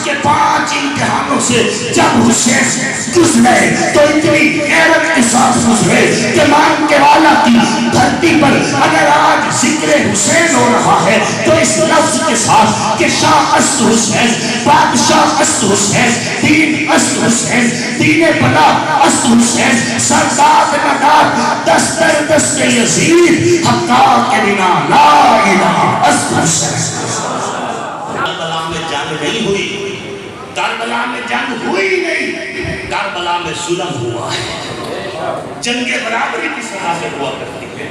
کے 5 امتحانوں سے جب حسین گزرے تو اتنی غیرت کے ساتھ گزرے کہ مان کے والا کی دھرتی پر اگر آج ذکر حسین ہو رہا ہے تو اس لفظ کے ساتھ کہ شاہ است حسین، بادشاہ است حسین، دین است حسین، دین بلا است حسین، سرداد نداد دستر دست یزید حقا کے بنا لا الہ است حسین۔ کربلا میں جنگ نہیں ہوئی، کربلا میں جنگ ہوئی نہیں، کربلا میں ظلم ہوا ہے۔ جنگ برابری کس طرح سے ہوا کرتی ہے؟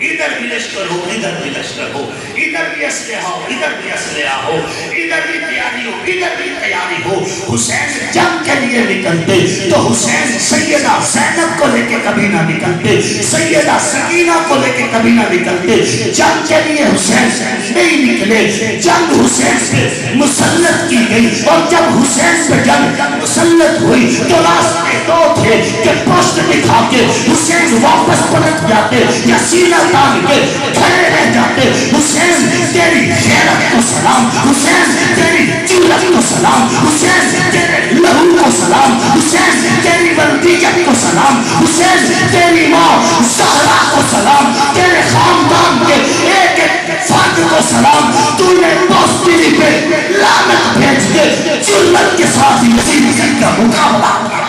ادھر بھی لشکر ہو، ادھر بھی لشکر ہو، ادھر بھی اسلحہ ہو، ادھر بھی اسلحہ ہو، ادھر بھی تیاری ہو، ادھر بھی تیاری ہو۔ حسین جنگ کے لیے نکلتے تو حسین سیدہ زینب کو لے کے کبھی نہ نکلتے، سیدہ سکینہ کو لے کے کبھی نہ نکلتے۔ جنگ کے لیے حسین نہیں نکلے، جنگ حسین سے مسلط کی گئی، اور جب حسین پہ جنگ مسلط ہوئی تو راستے 2 تھے کہ پشت دکھا کے حسین واپس پلٹ جاتے یا سینہ تان کے کھڑے رہ جاتے۔ حسین تیری غیرت کو سلام، حسین تیری جرأت کو سلام، حسین تیرے لہو کو سلام، حسین تیری بلدیت کو سلام، حسین تیری ماں زہرا کو سلام، تیرے خاندان کے ایک ایک فرد کو سلام۔ تو نے دوستی پہ لعنت بھیج کے جرأت کے ساتھ یزید کا مقابلہ کیا۔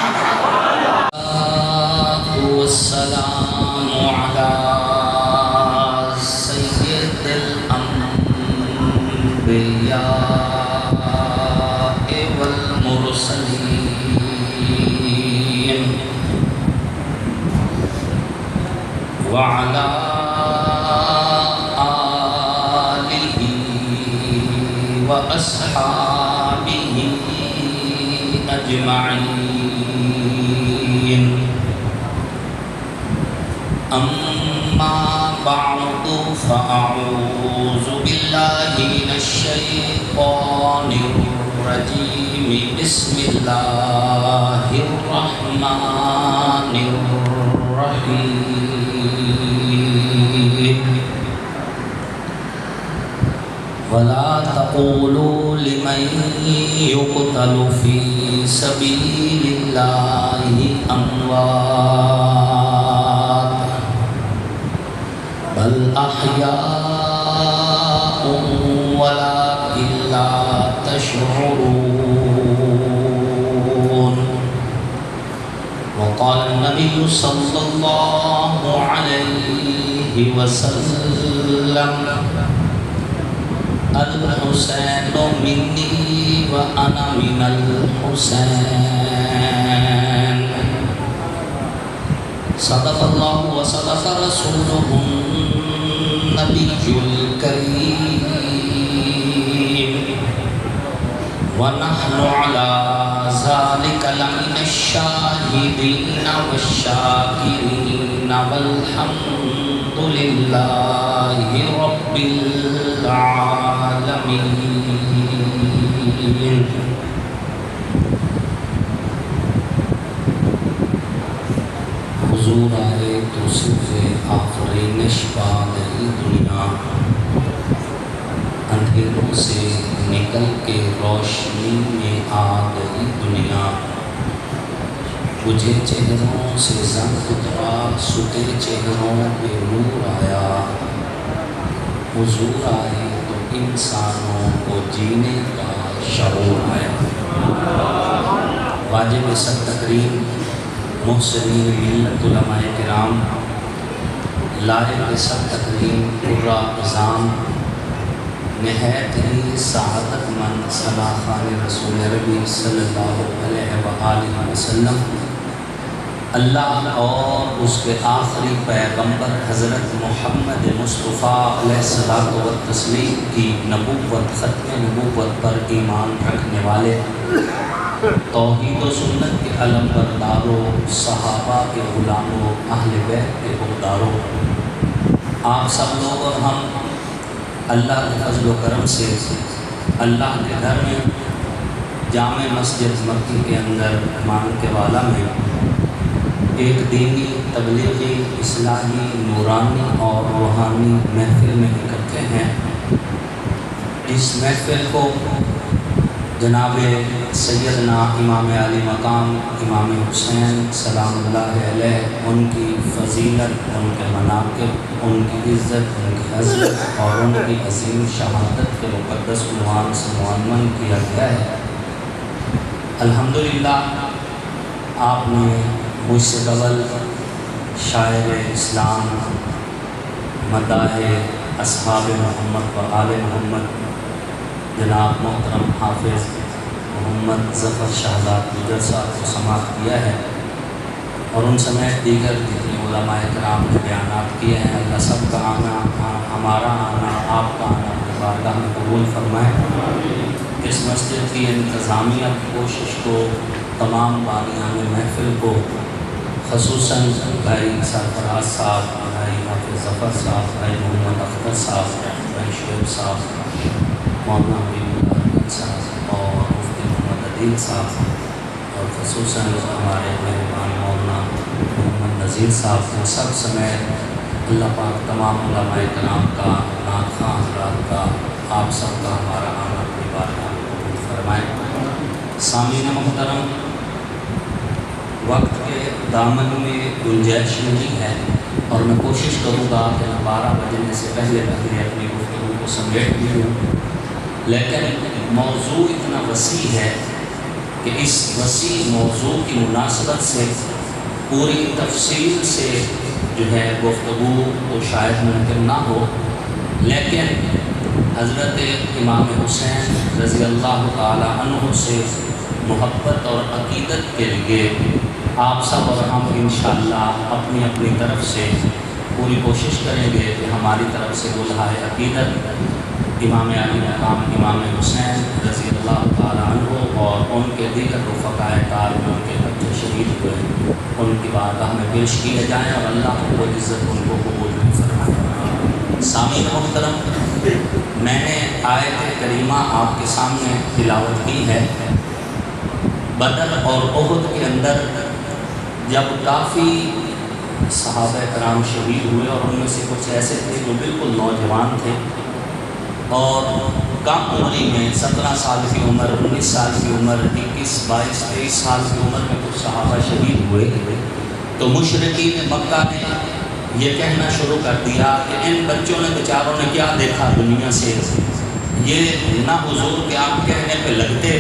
وعلى آله وأصحابه أجمعين أما بعد فأعوذ بالله من الشيطان الرجيم بسم الله الرحمن الرحيم ولا تقولوا لمن يقتل في سبيل الله أموات بل أحياء ولكن لا تشعرون وقال النبي صلى الله عليه وسلم الحسين مني وأنا من الحسين صدق الله وصدق رسوله النبي الكريم ونحن على ذلك لمن الشاهدين والشاكرين والحمد لله رب العالمين۔ حضور آئے تو صرف آفرینش پا گئی دنیا، اندھیروں سے نکل کے روشنی میں آ گئی دنیا، بجھے چہروں سے زنگ اترا ستے چہروں پہ نور آیا، حضور آئے تو انسانوں کو جینے کا شعور آیا۔ واجب سر تقریم محسنین ملت علماء کرام، لائق سر تقریم قرہ اعظام، نہایت ہی سعادت مند صلاح خان رسول ربی صلی اللہ علیہ وآلہ وسلم، اللہ اور اس کے آخری پیغمبر حضرت محمد مصطفیٰ علیہ الصلوۃ والتسلیم کی نبوت ختم نبوت پر ایمان رکھنے والے، توحید و سنت کے علم برداروں، صحابہ کے غلاموں، اہل بیت کے حقداروں، آپ سب لوگ اور ہم اللہ کے فضل و کرم سے اللہ کے گھر میں جامع مسجد مکی کے اندر مان کے والا میں ایک دینی تبلیغی اصلاحی نورانی اور روحانی محفل میں اکٹھے ہیں۔ اس محفل کو جناب سیدنا امام علی مقام امام حسین سلام اللہ علیہ، ان کی فضیلت، ان کے مناقب، ان کی عزت، ان کی عظمت اور ان کی عظیم شہادت کے مقدس عنوان سے معمن کیا گیا ہے۔ الحمدللہ آپ نے مجھ سے قبل شاعر اسلام، مداح اصحاب محمد و آل محمد جناب محترم حافظ محمد ظفر شہزاد گجر صاحب کو سماعت کیا ہے، اور ان سمیت دیگر جتنے علماء کرام نے بیانات کیے ہیں۔ اللہ سب کا آنا، ہمارا آنا، آپ کا آنا اپنے بارگاہ میں قبول فرمائے۔ اس مسجد کی انتظامیہ کی کوشش کو، تمام بانیان محفل کو، خصوصاً بھائی سرفراز صاحب، بھائی حافظ ظفر صاحب، بھائی محمد اختر صاحب، بھائی شعیب صاحب، مولانا حبیب اللہ صاحب اور مفتی محمد عدیل صاحب، اور خصوصاً ہمارے مہربان مولانا محمد نذیر صاحب، ان سب سمیت اللہ پاک تمام علماء کرام کا، نعت خواں حضرات کا، آپ سب کا ہمارا آنا اپنی بارگاہ میں قبول فرمائے۔ سامعین محترم، وقت کے دامن میں گنجائش نہیں ہے، اور میں کوشش کروں گا کہ میں 12 بجنے سے پہلے اپنی گفتگو کو سمیٹ بھی لوں، لیکن موضوع اتنا وسیع ہے کہ اس وسیع موضوع کی مناسبت سے پوری تفصیل سے جو ہے گفتگو وہ شاید ممکن نہ ہو، لیکن حضرت امام حسین رضی اللہ تعالی عنہ سے محبت اور عقیدت کے لیے آپ سب اور ہم انشاءاللہ اپنی اپنی طرف سے پوری کوشش کریں گے کہ ہماری طرف سے بلہائے عقیدت امام علی مقام امام حسین رضی اللہ تعالیٰ عنہ اور ان کے دیگر رفقائے کار میں ان کے بچے شہید ہوئے، ان کی بارگاہ میں پیش کیے جائیں اور اللہ کو عزت ان کو قبول فرمائے۔ سامعین محترم، میں نے آیت کریمہ آپ کے سامنے تلاوت کی ہے۔ بدر اور احد کے اندر جب کافی صحابہ کرام شہید ہوئے، اور ان میں سے کچھ ایسے تھے جو بالکل نوجوان تھے اور کم عمری میں 17 سال کی عمر، 19 سال کی عمر، 21، 22، 23 سال کی عمر میں کچھ صحابہ شہید ہوئے، تو مشرکین مکہ نے یہ کہنا شروع کر دیا کہ ان بچوں نے بیچاروں نے کیا دیکھا دنیا سے، یہ نہ حضور کے آپ کہنے پہ لگتے،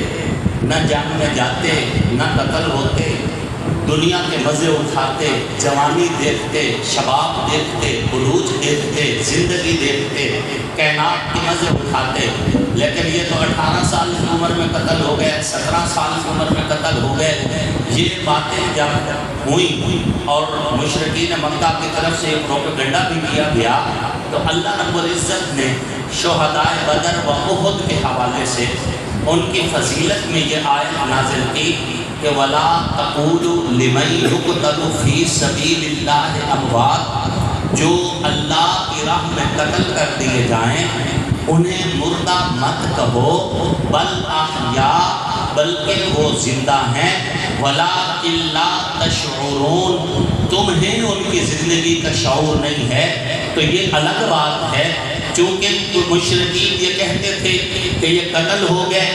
نہ جنگ میں جاتے، نہ قتل ہوتے، دنیا کے مزے اٹھاتے، جوانی دیکھتے، شباب دیکھتے، بلوچ دیکھتے، زندگی دیکھتے، کائنات کے مزے اٹھاتے، لیکن یہ تو 18 سال کی عمر میں قتل ہو گئے، 17 سال کی عمر میں قتل ہو گئے۔ یہ باتیں جب ہوئیں اور مشرکین مکہ کی طرف سے پروپیگنڈا بھی کیا گیا، تو اللہ رب العزت نے شہدائے بدر و احد کے حوالے سے ان کی فضیلت میں یہ آیت نازل کی کہ وَلَا تَقُولُوا لِمَن يُقْتَلُ فِي سَبِيلِ اللَّهِ أَمْوَاتٌ، جو اللہ کی راہ میں قتل کر دیے جائیں انہیں مردہ مت کہو، بل احیاء، بلکہ وہ زندہ ہیں، وَلَٰكِن لَا تَشْعُرُونَ، تمہیں ان کی زندگی کا شعور نہیں ہے۔ تو یہ الگ بات ہے، چونکہ مشرکین یہ کہتے تھے کہ یہ قتل ہو گئے،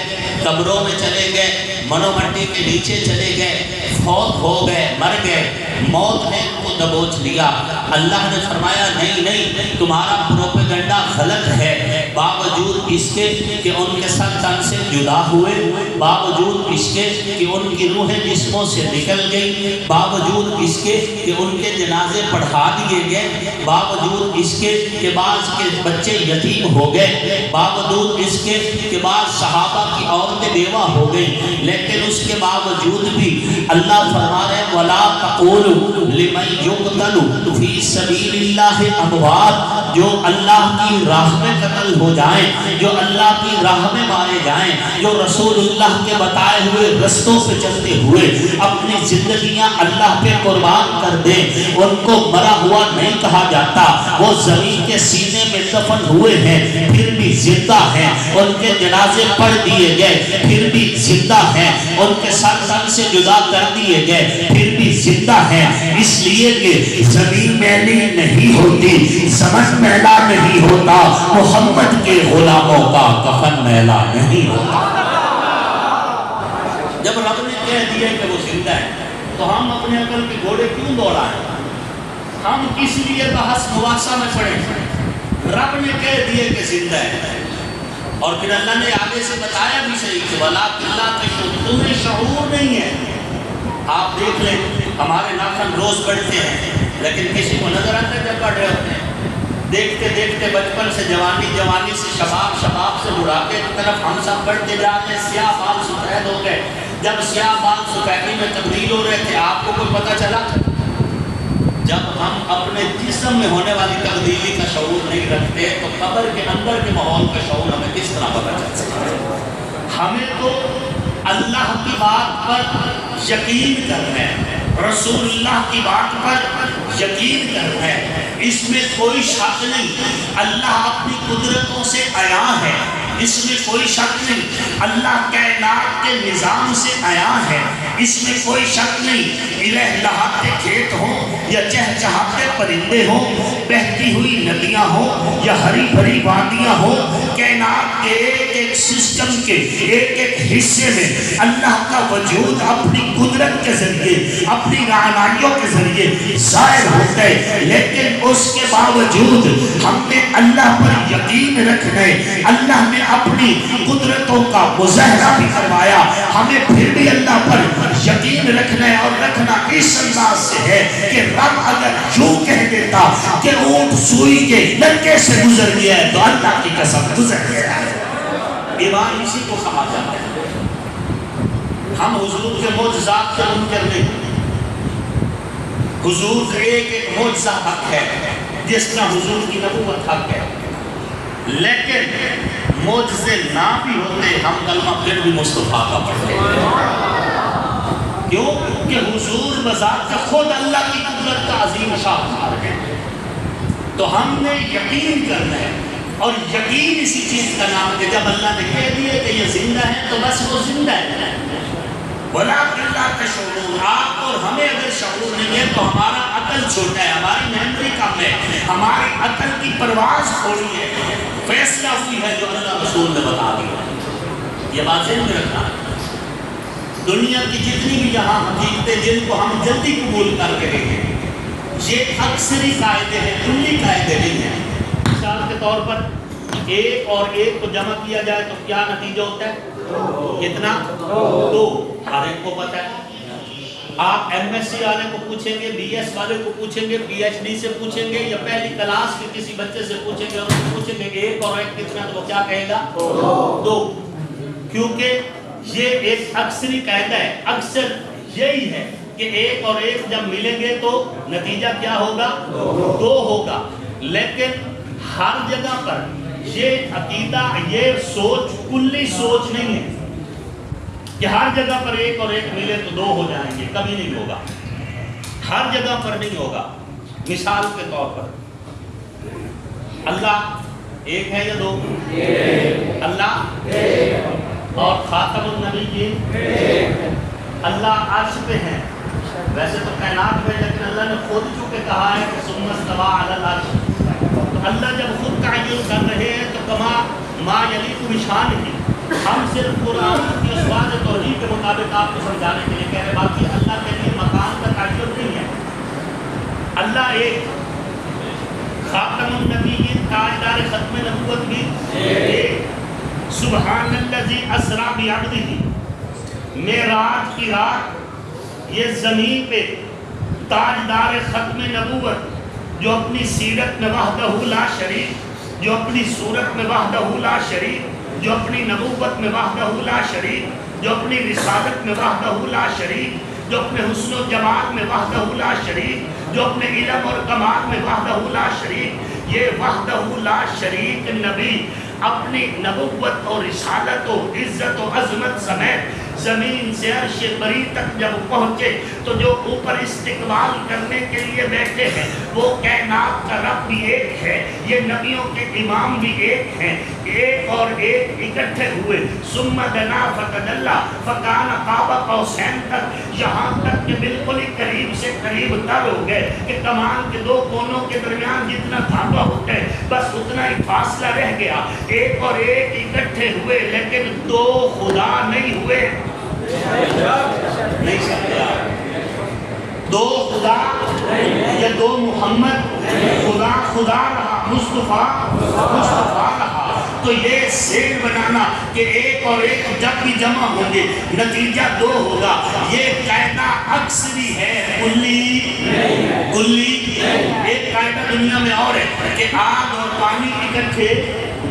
قبروں میں چلے گئے، منو مٹی کے نیچے چلے گئے، فوت ہو گئے، مر گئے، موت نے ان کو دبوچ لیا۔ اللہ نے فرمایا نہیں نہیں، تمہارا پروپیگنڈا غلط ہے، باوجود اس کے کہ ان کے سر تن سے جدا ہوئے، باوجود اس کے کہ ان کی روحیں جسموں سے نکل گئی، باوجود اس کے کہ ان کے جنازے پڑھا دیے گئے، باوجود اس کے کہ بعض کے بچے یتیم ہو گئے، باوجود اس کے کہ بعض صحابہ کی عورتیں بیوہ ہو گئی، لیکن اس کے باوجود بھی اللہ فرما رہے وَلَا تَقُولُوا لِمَن يُقْتَلُ فِي سَبِيلِ اللَّهِ أَمْوَاتٌ، جو اللہ کی راہ میں قتل ہو جائیں، جو اللہ کی راہ میں مارے جائیں، جو رسول اللہ کے بتائے ہوئے رستوں پہ چلتے ہوئے اپنی زندگیاں اللہ پہ قربان کر دیں، ان کو مرا ہوا نہیں کہا جاتا، وہ زمین کے سینے میں دفن ہوئے ہیں پھر بھی زندہ ہیں، ان کے جنازے پڑھ دیے گئے پھر بھی زندہ ہیں، ان کے سر تن سے جدا کر دیے گئے پھر بھی زندہ ہیں، اس لیے کہ زمین میلی نہیں ہوتی، زمن میلا نہیں ہوتا، محمد کے غلاموں کا کفن میلا نہیں ہوتا۔ جب رب نے کہہ دیا کہ وہ زندہ ہے تو ہم اپنے عقل کے گھوڑے کیوں دوڑائیں؟ ہم کس لیے بحث مباحثہ میں پڑے؟ رب نے کہہ دیا کہ زندہ ہے، اور پھر اللہ نے آگے سے بتایا بھی صحیح کہ وَلَٰكِن لَا تَشْعُرُونَ، تمہیں شعور نہیں ہے۔ آپ دیکھ لیں ہمارے ناخن روز بڑھتے ہیں، لیکن کسی کو نظر آتا ہے جب بڑھ رہے ہوتے ہیں؟ دیکھتے دیکھتے بچپن سے جوانی، جوانی سے شباب، شباب سے بڑھاپے کی طرف ہم سب بڑھتے جا رہے ہیں۔ سیاہ بال سفید ہو گئے، جب سیاہ بال سفیدی میں تبدیل ہو رہے تھے آپ کو کوئی پتہ چلا؟ جب ہم اپنے جسم میں ہونے والی تبدیلی کا شعور نہیں رکھتے تو قبر کے اندر کے ماحول کا شعور ہمیں کس طرح پتہ چل سکتا ہے؟ ہمیں تو اللہ کی بات پر یقین کرنا ہے، رسول اللہ کی بات پر یقین کرنا ہے، اس میں کوئی شک نہیں۔ اللہ اپنی قدرتوں سے عیاں ہے، اس میں کوئی شک نہیں۔ اللہ کائنات کے نظام سے عیاں ہے، اس میں کوئی شک نہیں۔ الہ لہاتے کھیت ہوں یا چہچہاتے پرندے ہوں، بہتی ہوئی ندیاں ہوں یا ہری بھری وادیاں ہوں، کائنات کے ایک ایک سسٹم کے ایک ایک حصے میں اللہ کا وجود اپنی قدرت کے ذریعے، اپنی رعنائیوں کے ذریعے ظاہر ہوتا ہے، لیکن اس کے باوجود ہم نے اللہ پر یقین رکھنا ہے۔ اللہ نے اپنی قدرتوں کا مظاہرہ بھی کروایا، ہمیں پھر بھی اللہ پر یقین رکھنا ہے، اور رکھنا اس انداز سے ہے کہ رب اگر یوں کہہ دیتا کہ اونٹ سوئی کے نلکے سے گزر گیا ہے تو اللہ کی قسم گزر گیا ہے۔ ایمان اسی کو کہا جاتا ہے۔ ہم حضور کے معجزات سے منکر نہیں، حضور کا ایک ایک معجزہ حق ہے، جس طرح حضور کی نبوت حق ہے، لیکن معجزے نہ بھی ہوتے ہم کلمہ پھر بھی مصطفیٰ کا پڑھتے ہیں۔ کیوں کہ حضور بذات خود اللہ کی قدرت کا عظیم شاہکار ہے۔ تو ہم نے یقین کرنا ہے، اور یقین اسی چیز کا نام ہے جب اللہ نے کہہ دیا کہ یہ زندہ ہے تو بس وہ زندہ ہے۔ وَلَٰكِن لَا تَشْعُرُونَ، آپ اور ہمیں اگر شعور نہیں ہے تو ہمارا عقل چھوٹا ہے، ہماری میموری کم ہے، ہماری عقل کی پرواز تھوڑی ہے، فیصلہ ہوئی ہے جو اللہ رسول نے بتا دیا۔ یہ بات ذہن میں رکھنا ہے۔ دنیا کی جتنی بھی یہاں حقیقتیں جن کو ہم جلدی قبول کر کے دیکھیں، یہ اکثری قاعدے ہیں، کلی قاعدے نہیں ہیں۔ مثال کے طور پر ایک اور ایک کو جمع کیا جائے تو کیا نتیجہ ہوتا ہے؟ کتنا؟ 2۔ ہر ایک کو پتہ ہے۔ آپ ایم ایس سی والے کو پوچھیں گے، بی ایس والے کو پوچھیں گے، پی ایچ ڈی سے پوچھیں گے، یا پہلی کلاس کے کسی بچے سے پوچھیں گے، اور پوچھیں گے ایک اور ایک کتنا، تو وہ کیا کہے گا؟ 2۔ کیونکہ یہ ایک اکثری قاعدہ ہے، اکثر یہی ہے کہ ایک اور ایک جب ملیں گے تو نتیجہ کیا ہوگا؟ 2 ہوگا۔ لیکن ہر جگہ پر یہ عقیدہ، یہ سوچ کلی سوچ نہیں ہے کہ ہر جگہ پر ایک اور ایک ملے تو 2 ہو جائیں گے، کبھی نہیں ہوگا، ہر جگہ پر نہیں ہوگا۔ مثال کے طور پر اللہ ایک ہے یا 2؟ اللہ اور خاتم النبیین، اللہ عرش پہ ہیں، ویسے تو کائنات میں، لیکن اللہ نے خود چونکہ کہا ہے کہ ثم استوى علی العرش، تو اللہ جب خود تعین کر رہے ہیں تو کما ما یلیق بشان ہی، ہم صرف قرآن کی اسواد توحید کے مطابق آپ کو سمجھانے کے لیے کہہ رہے، باقی اللہ کے لیے مکان کا تعین نہیں ہے۔ اللہ ایک، خاتم النبیین، تاجدار ختم نبوت بھی ایک، سبحان الذی اسریٰ بعبدہ، معراج کی رات یہ زمین پہ تاجدار ختم نبوت جو اپنی سیرت میں وحدہ لا شریک، جو اپنی صورت میں وحدہ لا شریک، جو اپنی نبوت میں وحدہ لا شریک، جو اپنی رسالت میں وحدہ لا شریک، جو اپنے حسن و جمال میں وحدہ لا شریک، جو اپنے علم اور کمال میں وحدہ لا شریک، یہ وحدہ لا شریک نبی اپنی نبوت اور رسالت و عزت و عظمت سمیت زمین سے عرش بری تک جب پہنچے تو جو اوپر استقبال کرنے کے لیے بیٹھے ہیں وہ کائنات کا رب بھی ایک ہے، یہ نبیوں کے امام بھی ایک ہیں، ایک اور ایک اکٹھے ہوئے، ثم دنا فتدلی فکان قاب قوسین تک، یہاں تک کہ بالکل ہی قریب سے قریب تر ہو گئے کہ کمان کے 2 کونوں کے درمیان جتنا دھاگا ہوتا ہے بس اتنا ہی فاصلہ رہ گیا، ایک اور ایک اکٹھے ہوئے لیکن 2 خدا نہیں ہوئے۔ نہیں سکتے آپ. دو خدا یا دو محمد؟ خدا خدا رہا، مصطفیٰ مصطفیٰ رہا. تو یہ سیل بنانا کہ ایک اور ایک جب بھی جمع ہوں گے نتیجہ دو ہوگا، یہ قاعدہ اکثری ہے، کلی کلی. ایک قاعدہ دنیا میں اور ہے کہ آگ اور پانی اکٹھے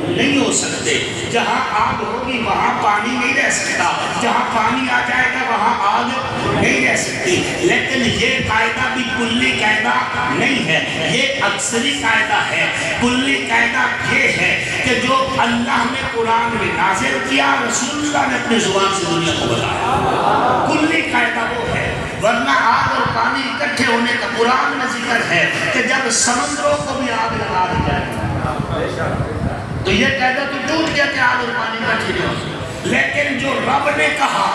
نہیں ہو سکتے. جہاں آگ ہوگی وہاں پانی نہیں رہ سکتا، جہاں پانی آ جائے گا وہاں آگ نہیں رہ سکتی. لیکن یہ قاعدہ بھی کلی قاعدہ نہیں ہے، یہ اکثری قاعدہ ہے. کلی قاعدہ یہ ہے کہ جو اللہ نے قرآن میں نازل کیا، رسول اللہ نے اپنی زبان سے دنیا کو بتایا. کلی قاعدہ وہ ہے. ورنہ آگ اور پانی اکٹھے ہونے کا قرآن میں ذکر ہے کہ جب سمندروں کو بھی آگ لگا دی جائے تو یہ قاعدہ تو ٹوٹ گیا کہ آگ اور پانی اکٹھے نہیں ہو سکتے. لیکن جو رب نے کہا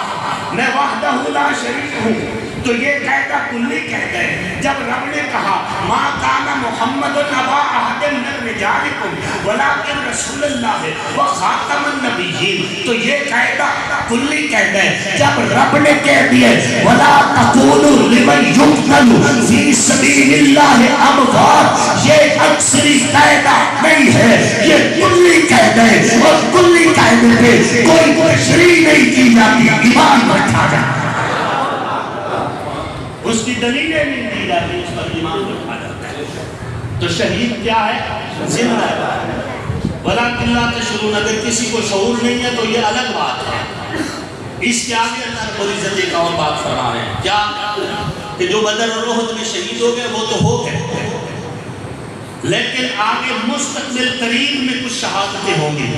میں وحدہ لا شریک ہوں، تو یہ قاعدہ کلی کہتا ہے. جب رب نے کہا ما کان محمد ابا احد من رجالکم ولکن رسول اللہ و خاتم النبیین، تو یہ قاعدہ کلی کہتا ہے. جب رب نے کہہ دیا ولا تقولوا لمن یقتل فی سبیل اللہ اموات، یہ اکثری قاعدہ نہیں ہے، یہ کلی قاعدہ ہے. اور کلی قاعدے پہ کوئی تشریح نہیں کی جاتی، ایمان رکھا جاتا ہے. اس کی دلیلیں نہیں دی جاتی، اس پر ایمان رکھا جاتا ہے. تو شہید کیا ہے؟ زندہ ہے. وَلَكِنْ لَا تَشْعُرُونَ، اگر کسی کو شعور نہیں ہے تو یہ الگ بات ہے. اس کے آگے اللہ رب العزت ایک اور بات فرما رہے ہیں، کیا کہ جو بدر اور احد میں شہید ہو گئے وہ تو ہو گئے، لیکن آگے مستقبل قریب میں کچھ شہادتیں ہوں گی.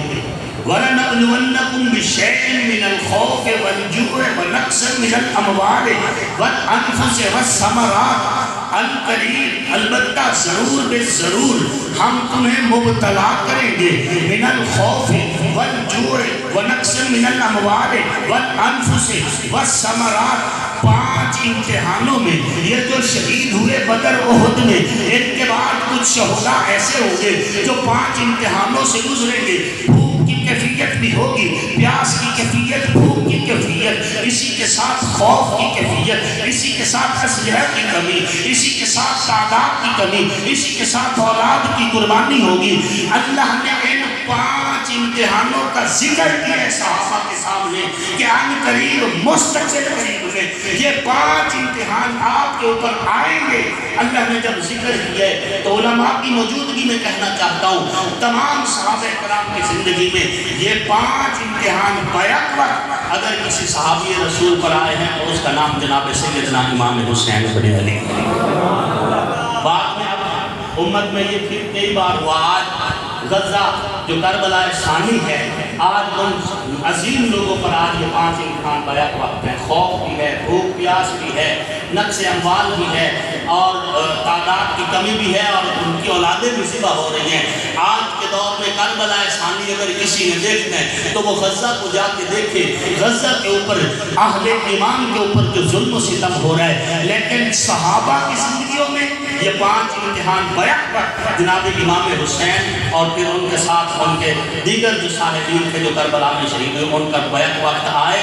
وَلَنَبْلُوَنَّكُمْ بِشَيْءٍ مِّنَ الْخَوْفِ وَالْجُوعِ وَنَقْصٍ مِّنَ الْأَمْوَالِ وَالْأَنفُسِ وَالثَّمَرَاتِ القریب، البتہ ضرور بے ضرور ہم تمہیں مبتلا کریں گے. من الخوف والجوع ونقص من الاموال والانفس والثمرات، 5 امتحانوں میں یہ جو شہید ہوئے بدر احد میں، ان کے بعد کچھ شہداء ایسے ہوں گے جو 5 امتحانوں سے گزریں گے. بھوک کی کیفیت بھی ہوگی، پیاس کی کیفیت، بھوک کی کیفیت، اسی کے ساتھ خوف کی کیفیت، اسی کے ساتھ اسلحہ کی کمی، اسی کے ساتھ تعداد کی کمی، اسی کے ساتھ اولاد کی قربانی ہوگی. اللہ نے ان 5 امتحانوں کا ذکر کیا ہے صحابہ کے سامنے کہ ان قریب مستقبل قریب میں یہ 5 امتحان آپ کے اوپر آئیں گے. اللہ نے جب ذکر کیا ہے تو علماء کی موجودگی میں کہنا چاہتا ہوں تمام صحابہ کرام کی زندگی میں یہ 5 امتحان بیک وقت اگر کسی صحابی رسول پر آئے ہیں تو اس کا نام جناب سیدنا امام حسین بن علی. بعد میں اب امت میں یہ پھر کئی بار ہوا. آج غزہ جو کربلا ثانی ہے، آج ان عظیم لوگوں پر آج یہ 5 امتحان بیک وقت ہیں. خوف بھی ہے، بھوک پیاس بھی ہے، نقص اموال بھی ہے، اور تعداد کی کمی بھی ہے، اور ان کی اولادیں بھی ذبح ہو رہی ہیں. آج کے دور میں کربلا ثانی اگر کسی نے دیکھنا ہے تو وہ غزہ کو جا کے دیکھے. غزہ کے اوپر اہل ایمان کے اوپر جو ظلم و ستم ہو رہا ہے، لیکن صحابہ کی زندگیوں میں یہ 5 امتحان بیک وقت جناب امام حسین اور پھر ان کے ساتھ ان کے دیگر جو صالحین تھے جو کربلا میں شہید ہوئے ان کا بیک وقت آئے.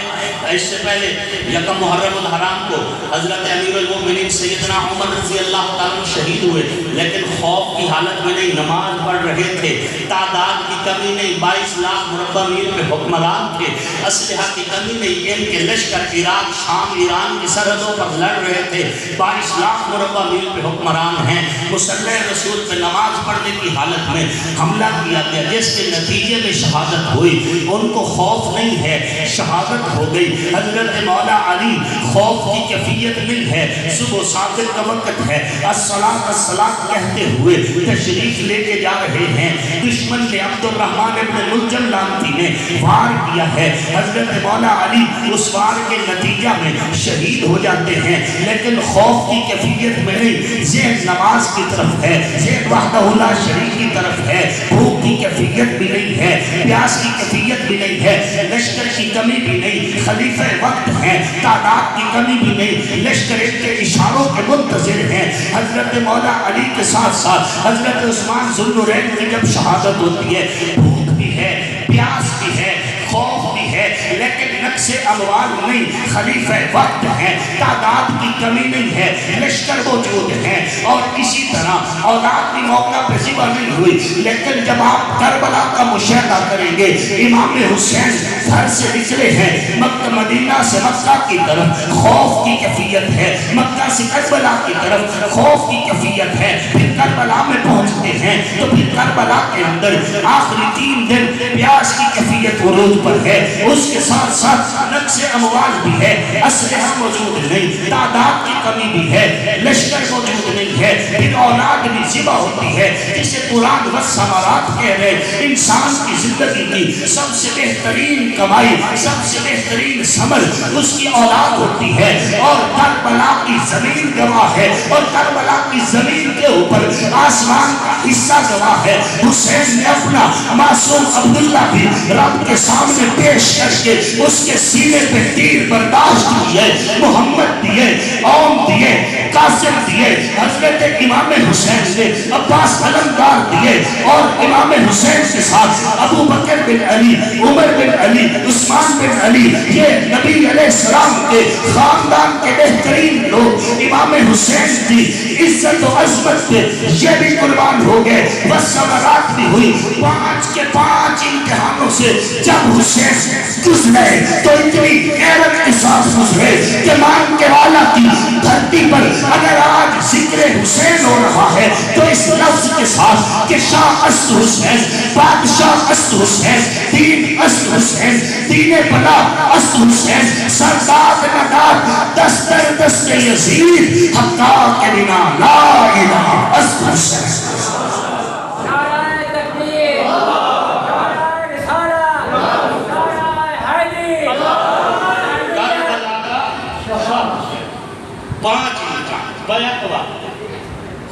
اس سے پہلے یکم محرم الحرام کو حضرت امیر المومنین سیدنا عمر رضی اللہ تعالیٰ شہید ہوئے، لیکن خوف کی حالت میں نہیں، نماز پڑھ رہے تھے، تعداد کی کمی نہیں، 22 لاکھ مربع میل پہ حکمران تھے، اسلحہ کی کمی نہیں، ان کے لشکر عراق شام ایران کی سرحدوں پر لڑ رہے تھے، 22 لاکھ مربع میل پہ حکمران ہیں. مصلی رسول پہ نماز پڑھنے کی حالت میں حملہ کیا گیا جس کے نتیجے میں شہادت ہوئی. ان کو خوف نہیں ہے، شہادت ہو گئی. حضرت مولا علی خوف کی کیفیت نہیں ہے، صبح صادق کا وقت ہے، الصلاۃ الصلاۃ کہتے ہوئے تشریف لے کے جا رہے ہیں. دشمن نے عبد الرحمن ابن ملجم لانتی نے وار کیا ہے. حضرت مولا علی اس وار کے نتیجہ میں شہید ہو جاتے ہیں، لیکن خوف کی کیفیت میں نہیں، ذہن نماز کی طرف ہے، ذہن وحدہ لا شریک کی طرف ہے. بھوک کی کیفیت بھی نہیں ہے، پیاس کی کیفیت بھی نہیں ہے، لشکر کی کمی بھی نہیں، خلیفہ وقت ہیں، تعداد کی کمی بھی نہیں، لشکر کے اشاروں کے منتظر ہیں. حضرت مولا علی کے ساتھ ساتھ حضرت عثمان ذو النورین کی جب شہادت ہوتی ہے، بھوک بھی ہے، پیاس بھی ہے، خوف بھی ہے، لیکن نقص اموال نہیں، خلیفہ وقت ہیں، تعداد کی کمی نہیں ہے، لشکر موجود ہیں، اور اسی طرح اولاد بھی موقع پہ ذبح نہیں ہوئی. لیکن جب آپ کربلا کا مشاہدہ کریں گے، امام حسین گھر سے نکلے ہیں مکہ مدینہ سے مکہ کی طرف، خوف کی کیفیت ہے، مکہ سے کربلا کی طرف خوف کی کیفیت ہے. پھر کربلا میں پہنچتے ہیں تو پھر کربلا کے اندر آخری 3 دن پیاس کی کیفیت عروج پر ہے. اس کے ساتھ ساتھ نقص اموال بھی ہے، اسلحہ موجود نہیں، تعداد کی کمی بھی ہے، لشکر موجود نہیں ہے، پھر اولاد بھی ذبح ہوتی ہے. جسے قرآن والثمرات کہہ رہے، انسان کی زندگی کی سب سے بہترین کمائی، سب سے بہترین ثمر اس کی اولاد ہوتی ہے. اور کربلا کی زمین گواہ ہے، اور کربلا کی زمین کے اوپر آسمان کا حصہ گواہ ہے. حسین نے اپنا معصوم عبداللہ بھی رب کے سامنے پیش کر کے اس کے سینے پہ تیر برداشت دیے، محمد دیے، اوم دیے، قاسم دیے، حضرت امام حسین نے عباس علمدار دیے، اور امام حسین کے ساتھ ابو بکر بن علی، عمر بن علی، عثمان بن علی، یہ نبی علیہ السلام کے خاندان کے بہترین لوگ امام حسین کی عزت و عظمت پہ یہ بھی قربان ہو گئے. بس ثمرات بھی ہوئی. 5 کے 5 امتحانوں سے جب حسین گزرے تو اتنی غیرت کے ساتھ گزرے کہ مان کے والا کی دھرتی پر اگر آج ذکر حسین ہو رہا ہے تو اس لفظ کے ساتھ کہ شاہ اسد حسین، بادشاہ اسد حسین، دین اسد حسین، دین بلا اسد حسین، سرداد نداد دستر دست یزید، حقا کے بنا لا الہ اسد حسین.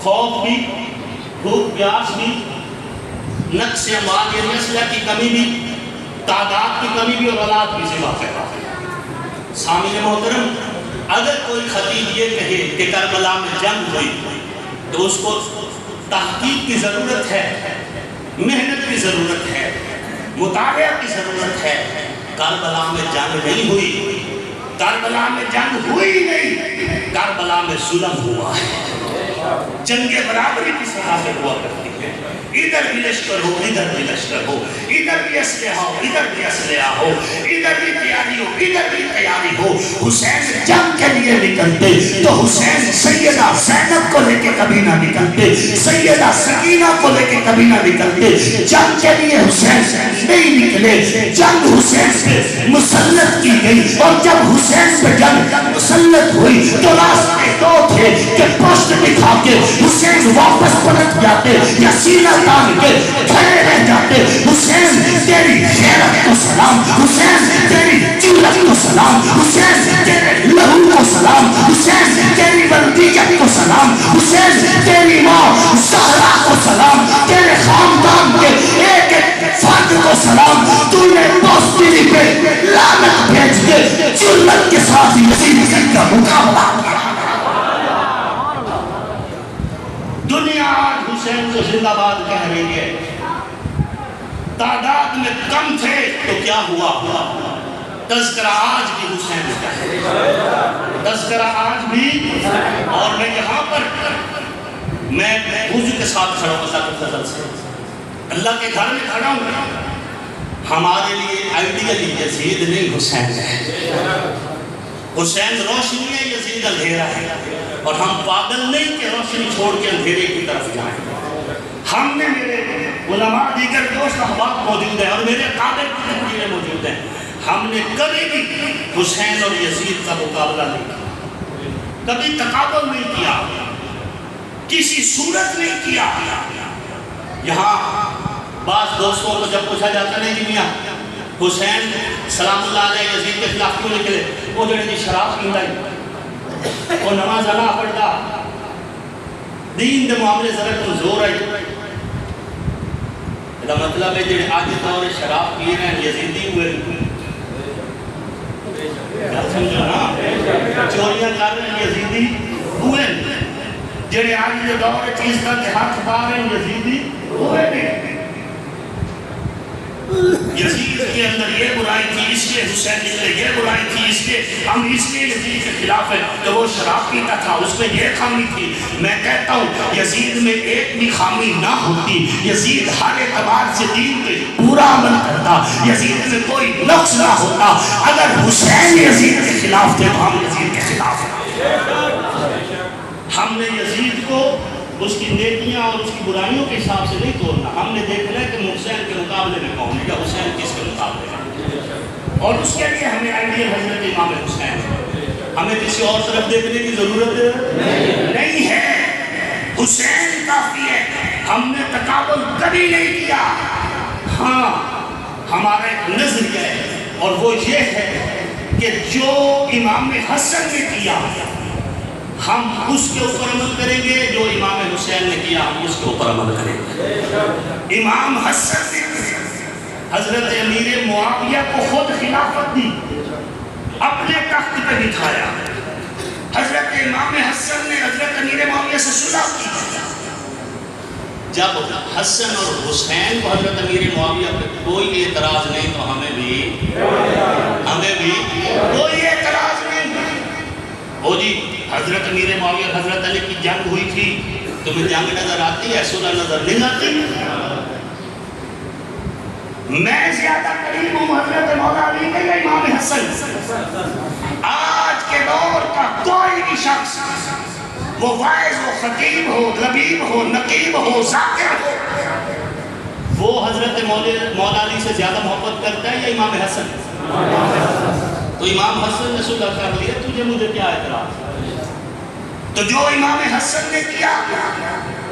خوف بھی، بھوک پیاس بھی، نقص اموال یعنی اسلحہ کی کمی بھی، تعداد کی کمی بھی، اور اولاد بھی ذبح کرتا ہے. سامعین محترم، اگر کوئی خطیب یہ کہے کہ کربلا میں جنگ ہوئی تو اس کو تحقیق کی ضرورت ہے، محنت کی ضرورت ہے، مطالعہ کی ضرورت ہے. کربلا میں جنگ نہیں ہوئی، کربلا میں جنگ ہوئی نہیں، کربلا میں ظلم ہوا ہے. جنگ برابری کی صحافت ہوا کرتی ہے، ادھر بھی لشکر ہو، ادھر بھی لشکر ہو، ادھر بھی اسلحہ ہو، ادھر بھی اسلحہ ہو، ادھر بھی تیاری ہو، ادھر بھی تیاری ہو. حسین جنگ کے لیے نکلتے تو حسین سیدہ زینب کو لے کے کبھی نہ نکلتے، سیدہ سکینہ کو لے کے کبھی نہ نکلتے. جنگ کے لیے حسین نہیں نکلے، جنگ حسین پہ مسلط کی گئی، اور جب حسین پہ جنگ مسلط ہوئی تو راستے 2 تھے کہ پشت دکھا کے حسین واپس پلٹ جاتے یا سینہ تان کے کھڑے رہ جاتے. حسین تیری غیرت کو سلام، حسین تیری جرأت کو سلام، حسین تیرے لہو کو سلام، حسین تیری بلدیت کو سلام، حسین تیری ماں زہرا کو سلام، تیرے خاندان کے ایک ایک فرد کو سلام. تو نے دوستی پہ لعنت بھیج کے جرأت کے ساتھ یزید کا مقابلہ کیا. دنیا آج حسین کو زندہ باد کہہ رہی ہے. تعداد میں کم تھے تو کیا ہوا؟ تذکرہ آج بھی حسین کا ہے، تذکرہ آج بھی. اور میں یہاں پر میں وضو کے ساتھ کھڑا ہوں اللہ کے فضل سے، اللہ کے گھر میں کھڑا ہوں. ہمارے لیے آئیڈیلی یزید نہیں حسین ہے. حسین روشنی ہے، یزید اندھیرا ہے. اور ہم پاگل نہیں کہ روشنی چھوڑ کے اندھیرے کی طرف جائیں. ہم نے، میرے علماء دیگر دوست احباب موجود ہیں اور میرے قابل کی تقریریں موجود ہیں، ہم نے کبھی بھی حسین اور یزید کا مقابلہ نہیں کیا، کبھی تقابل نہیں کیا، کسی صورت نہیں کیا. یہاں بعض دوستوں کو جب پوچھا جاتا نہیں کہ میاں حسین سلام اللہ علیہ یزید کے خلاف کیوں نکلے، وہ جڑے جی شراب پیندا ہی، وہ نماز نہ پڑھتا، دین دے معاملے ذرا کمزور ہے. یہ مطلب ہے جڑے آج دور شراب پی رہے ہیں یزیدی ہوئے، سمجھو نا، چوریاں کر رہے ہیں یزیدی ہوئے، جڑے آج دور چیز کا ہاتھ پا رہے ہیں یزیدی ہوئے. یزید کے اندر یہ برائی تھی اس لیے حسین نکلے، یہ برائی تھی اس لیے ہم اس لیے یزید کے خلاف ہے کہ وہ شراب پیتا تھا، اس میں یہ خامی تھی۔ میں کہتا ہوں یزید میں ایک بھی خامی نہ ہوتی، یزید ہر اعتبار سے دین پہ پورا عمل کرتا، یزید میں کوئی نقص نہ ہوتا۔ اگر حسین یزید کے خلاف تھے تو ہم یزید کے خلاف ہیں۔ ہم نے یزید کو اس کی نیکیاں اور اس کی برائیوں کے حساب سے نہیں توڑنا، ہم نے دیکھنا ہے کہ حسین کے مقابلے میں کون ہے یا حسین کس کے مقابلے میں، اور اس کے لیے ہمیں آئیڈیل حضرت امام حسین ہے، ہمیں کسی اور طرف دیکھنے کی ضرورت نہیں ہے، حسین کافی ہے۔ ہم نے تقابل کبھی نہیں کیا، ہاں ہمارا ایک نظریہ ہے اور وہ یہ ہے کہ جو امام حسن نے کیا ہم اس کے اوپر عمل کریں گے، جو امام حسین نے کیا ہم اس کے اوپر عمل کریں گے۔ امام حسن نے حضرت امیر معاویہ کو خود خلافت دی، اپنے تخت پہ بٹھایا۔ حضرت امام حسن نے حضرت امیر معاویہ سے صلح کی۔ جب حسن اور حسین کو حضرت امیر معاویہ پہ کوئی اعتراض نہیں تو ہمیں بھی کوئی اعتراض نہیں۔ وہ جی حضرت امیر معاویہ حضرت علی کی جنگ ہوئی تھی، تمہیں جنگ نظر آتی ہے، صلح نظر نہیں آتی؟ میں زیادہ قریب ہوں حضرت مولا علی کے یا امام حسن؟ آج کے دور کا کوئی بھی شخص، وہ واعظ ہو، خطیب ہو، لبیب ہو، نقیب ہو، ذاکر ہو، وہ حضرت مولا علی سے زیادہ محبت کرتا ہے یا امام حسن؟ تو امام حسن نے صلح کر لیا، تجھے مجھے کیا اعتراض؟ تو جو امام حسن نے کیا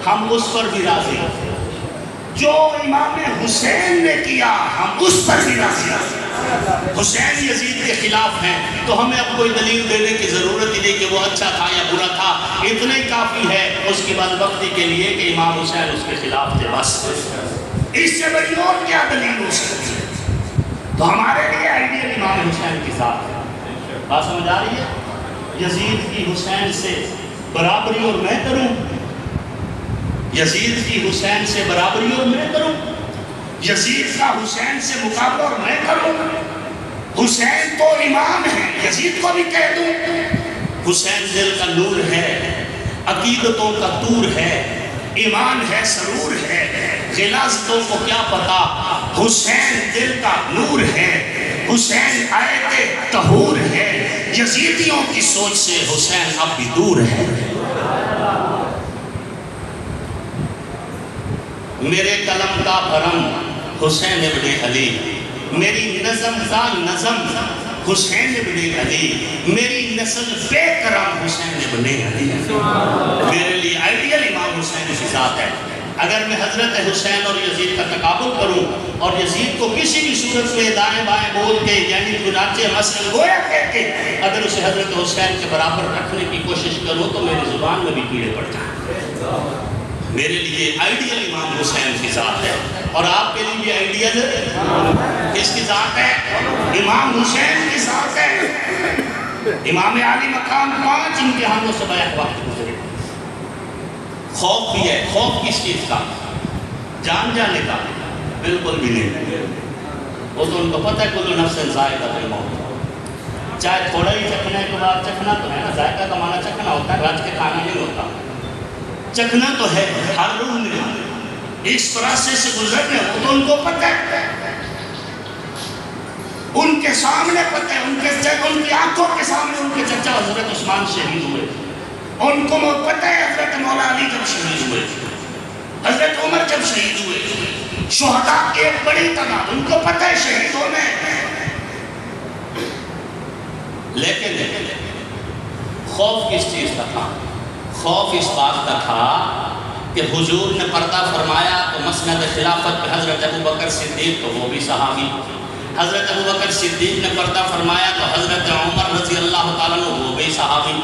ہم اس پر بھی راضی، جو امام حسین نے کیا ہم اس پر بھی راضی۔ حسین یزید کے خلاف ہیں تو ہمیں اب کوئی دلیل دینے کی ضرورت ہی نہیں کہ وہ اچھا تھا یا برا تھا، اتنا ہی کافی ہے اس کی بدبختی کے لیے کہ امام حسین اس کے خلاف تھے، بس اس سے بڑی اور کیا دلیل ہو سکتی ہے؟ تو ہمارے لیے آئیڈیل امام حسین کے ساتھ ہے۔ بات سمجھ آ رہی ہے؟ یزید کی حسین سے برابری اور میں کروں، یزید کی حسین سے برابری اور میں کروں، یزید کا حسین سے مقابلہ اور میں کروں۔ حسین تو امام ہے، یزید کو بھی کہہ دوں حسین دل کا نور ہے، عقیدتوں کا طور ہے، ایمان ہے، سرور ہے، غلاظتوں کو کیا پتا، حسین دل کا نور ہے، حسین آیت طہور ہے، یزیدیوں کی سوچ سے حسین اب بھی دور ہے۔ میرے قلم کا بھرم حسین ابن علی، میری نظم کا نظم حسین ابن علی، میری نسل بے کرم حسین ابن علی۔ میرے لیے آئیڈیل امام حسین کی ذات ہے۔ اگر میں حضرت حسین اور یزید کا تقابل کروں اور یزید کو کسی بھی صورت میں دائیں بائیں بول کے یعنی چنانچہ مثلا گویا کہہ کے اگر اسے حضرت حسین کے برابر رکھنے کی کوشش کروں تو میری زبان میں بھی کیڑے پڑ جائیں۔ میرے لیے آئیڈیل امام حسین کی ذات ہے، اور آپ کے لیے آئیڈیل کس کی ذات ہے؟ امام حسین کی ذات ہے۔ امام علی مقام 5 امتحانوں سے بیک وقت گزرے۔ خوف بھی ہے، خوف کس چیز کا؟ جان جانے کا؟ بالکل بھی نہیں۔ وہ تو ان کو پتہ ہے کل نفس ذائقہ الموت، چاہے تھوڑا ہی چکھنے کے بعد چکھنا تو ہے نا، ذائقہ کا معنی چکھنا ہوتا ہے، رج کے کھانا نہیں ہوتا، چکھنا تو ہے۔ ہر روح نے اس پراسے سے گزرنے وہ تو ان کو پتہ ہے، ان کے سامنے پتہ ہے، ان کی آنکھوں کے سامنے ان کے چچا حضرت عثمان شہید ہوئے، ان کو پتہ ہے حضرت مولا علی جب شہید ہوئے، حضرت عمر جب شہید ہوئے، شہداء کی ایک بڑی تعداد، ان کو پتہ ہے شہید ہونے۔ لیکن خوف کس چیز کا تھا؟ خوف اس بات کا تھا کہ حضور نے پردہ فرمایا تو مسند خلافت پہ حضرت ابوبکر صدیق تو وہ بھی صحابی، حضرت ابوبکر صدیق نے پردہ فرمایا تو حضرت عمر رضی اللہ تعالیٰ عنہ وہ بھی صحابی،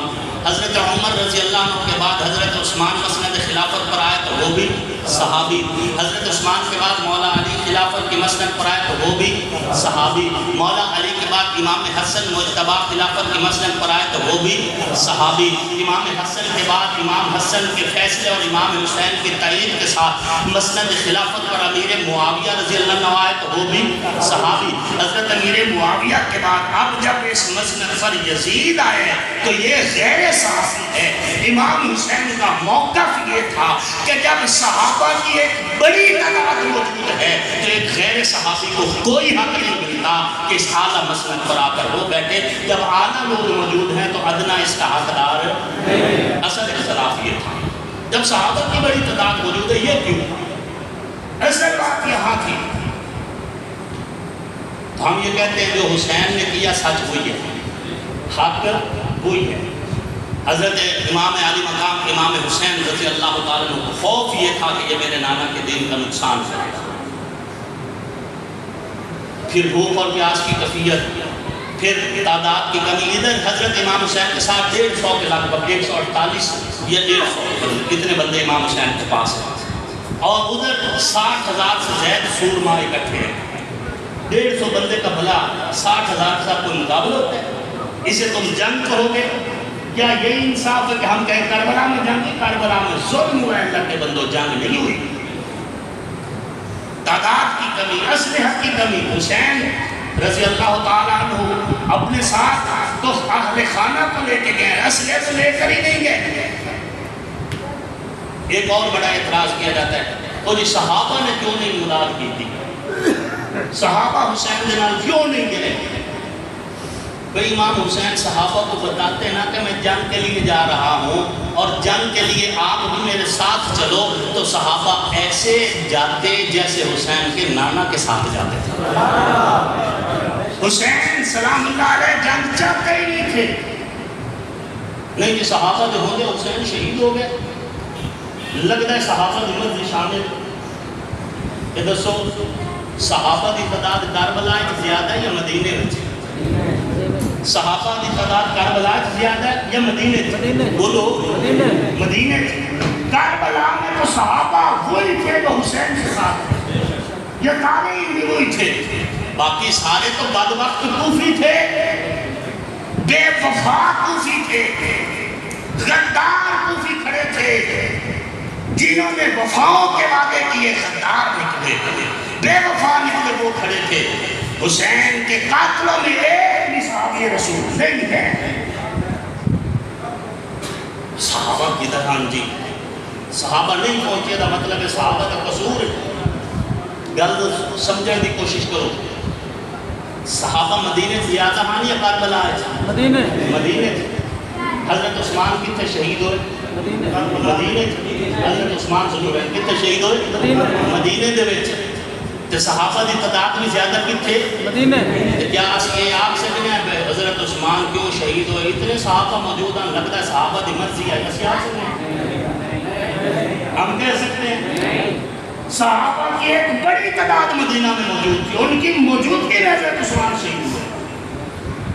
حضرت عمر رضی اللہ عنہ کے بعد حضرت عثمان مسند خلافت پر آئے تو وہ بھی صحابی. حضرت عثمان کے بعد مولا علی خلافت کی مسند پر آئے تو وہ بھی صحابی. مولا علی کے بعد امام حسن مجتبی خلافت کی مسند پر آئے تو وہ بھی صحابی. امام حسن کے بعد امام حسن کے فیصلے اور امام حسین کی تائید کے ساتھ مسند خلافت پر امیر معاویہ رضی اللہ عنہ آئے تو وہ بھی صحابی. حضرت امیر معاویہ کے بعد اب جب اس مسند پر یزید آئے تو یہ غیر صحابی ہے. امام حسین کا موقف یہ تھا کہ جب صحابہ کی ایک بڑی تعداد موجود ہے تو ایک غیر صحابی کو کوئی حق نہیں ملتا کہ اس اعلیٰ مسند پر آ کر وہ بیٹھے. جب اعلیٰ لوگ موجود ہیں تو ادنا اس کا حقدار. اصل اختلاف یہ تھا جب صحابہ کی بڑی تعداد موجود ہے یہ کیوں؟ اصل بات یہاں تھی. تو ہم یہ کہتے ہیں جو حسین نے کیا سچ وہی ہے, حق وہی ہے. حضرت امام علی مقام امام حسین رضی اللہ تعالیٰ عنہ کو خوف یہ تھا کہ یہ میرے نانا کے دین کا نقصان کرے گا. پھر بھوک اور پیاس کی کیفیت, پھر تعداد کی کمی. ادھر حضرت امام حسین کے ساتھ 150 کے لگ بھگ 148 یا 150 کتنے بندے امام حسین کے پاس ہیں, اور ادھر 60,000 سے زائد سورما اکٹھے ہیں. 150 بندے کا بھلا 60,000 کے ساتھ کوئی مقابلہ ہوتا ہے؟ اسے تم جنگ کرو گے؟ کیا یہی انصاف ہے کہ ہم کہیں کربلا میں جنگ ہوئی؟ کربلا میں ظلم ہوا ہے, اللہ کے بندوں, جنگ نہیں ہوئی. تعداد کی کمی, اسلحہ کی کمی. حسین رضی اللہ تعالیٰ عنہ اپنے ساتھ تو اہل خانہ کو لے کے گئے, اسلحہ تو لے کر ہی نہیں گئے. ایک اور بڑا اعتراض کیا جاتا ہے وہ جی صحابہ نے کیوں نہیں امداد کی تھی, صحابہ حسین کے نال کیوں نہیں گئے؟ بھئی امام حسین صحابہ کو بتاتے نا کہ میں جنگ کے لیے جا رہا ہوں اور جنگ کے لیے آپ بھی میرے ساتھ چلو, تو صحابہ ایسے جاتے جیسے حسین کے نانا کے ساتھ جاتے تھے. حسین سلام اللہ علیہ جنگ چاہتے ہی نہیں تھے. نہیں جی صحابہ جو ہوں گے حسین شہید ہو گئے. لگتا ہے صحابہ دی مت شامل. یہ دسو صحابہ دی تعداد کربلا زیادہ یا مدینے میں؟ صحابہ دی تعداد کربلا زیادہ یا مدینے میں؟ بولو مدینے میں. کربلا میں تو صحابہ وہی تھے جو حسین کے ساتھ تھے, یہ تابعین بھی وہی تھے. باقی سارے تو بدبخت کوفی تھے, بے وفا کوفی تھے, غدار کوفی کھڑے تھے. جنہوں نے وفاؤں کے وعدے کیے غدار نکلے, بے وفا نکلے وہ کھڑے تھے. حسین کے قاتلوں میں ایک بھی صحابی رسول نہیں ہے. صحابہ کی طرح جی صحابہ نہیں پہنچے دا مطلب ہے صحابہ کا قصور ہے. گل سمجھنے کی کوشش کرو. صحابہ مدینے سے زیادہ ہاں یا کربلا ہے؟ مدینے. حضرت عثمان کتنے شہید ہوئے؟ مدینے. حضرت عثمان ذوالنورین کتنے شہید ہوئے؟ مدینے دے وچ. تے صحابہ دی تعداد بھی زیادہ کتنے؟ مدینے. کیا یہ آپ سے بھی نہیں حضرت عثمان کیوں شہید ہوئے؟ اتنے صحابہ موجود ہیں, لگتا ہے صحابہ دی مرضی ہے. ایسے آپ سے نہیں ہم کہہ سکتے ہیں صحابہ کی ایک بڑی تعداد مدینہ میں موجود تھی. ان کی موجودگی میں حضرت عثمان شہید ہوئے.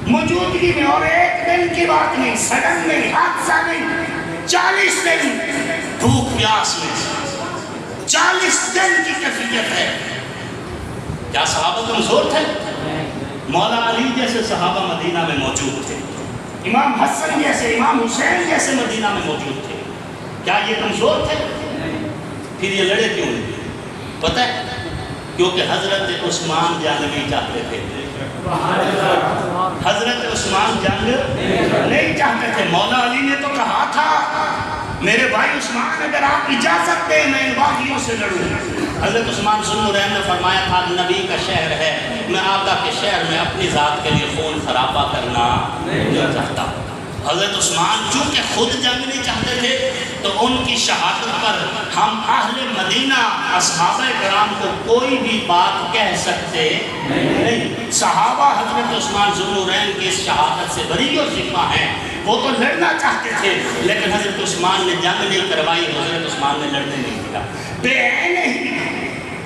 موجودگی میں, اور ایک دن کی بات نہیں, سڈن نہیں, حادثہ نہیں, 40 دن بھوک پیاس میں, 40 دن کی کیفیت ہے. کیا صحابہ کمزور تھے؟ مولا علی جیسے صحابہ مدینہ میں موجود تھے, امام حسن جیسے, امام حسین جیسے مدینہ میں موجود تھے. کیا یہ کمزور تھے؟ پھر یہ لڑے کیوں نہیں؟ پتہ ہے کیونکہ حضرت عثمان جنگ نہیں چاہتے تھے. حضرت عثمان جنگ نہیں چاہتے تھے. مولا علی نے تو کہا تھا میرے بھائی عثمان اگر آپ اجازت دیں میں ان باغیوں سے لڑوں. حضرت عثمان ذوالنورین نے فرمایا تھا نبی کا شہر ہے, میں آقا کے شہر میں اپنی ذات کے لیے خون خرابہ کرنا نہیں چاہتا. حضرت عثمان چونکہ خود جنگ نہیں چاہتے تھے تو ان کی شہادت پر ہم اہل مدینہ اصحابہ کرام کو کوئی بھی بات کہہ سکتے نہیں. صحابہ حضرت عثمان ذوالنورین کی اس شہادت سے بری و شفا ہیں. وہ تو لڑنا چاہتے تھے لیکن حضرت عثمان نے جنگ نہیں کروائی, حضرت عثمان نے لڑنے نہیں دیا. بے نہیں